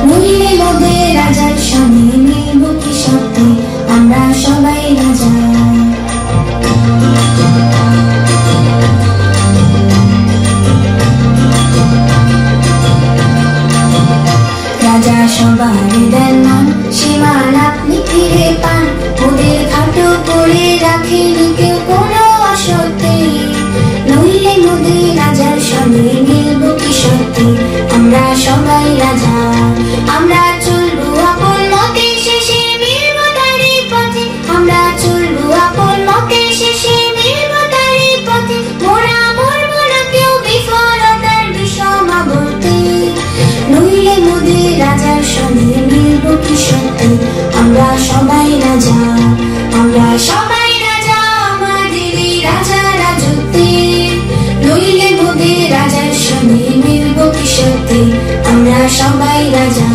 নইলে মোদের রাজার সঙ্গে মিলব কি সত্যি আমরা সবাই রাজা। রাজা সবারই দেন মান, সীমান আপনি ফিরে পান, ওদের খাটো করে রাখেনি কেউ কোনো অসত্যি। নইলে মোদের রাজার সঙ্গে মিলব কি সত্যি আমরা সবাই রাজা। আমরা চলবো আপন মতে শেষে মিলব তারই পথে, আমরা চলবো আপন মতে শেষে মিলব তারই পথে। মোরা মরবো না কেউ বিফলতার বিষম আবর্তে, নইলে মোদের রাজার সঙ্গে মিলব কি সত্যি আমরা সবাই রাজা। আমরা সবাই রাজা আমাদেরই রাজা রাজত্বে, নইলে মোদের রাজার সঙ্গে মিলব কি সত্যি আমরা সবাই রাজা।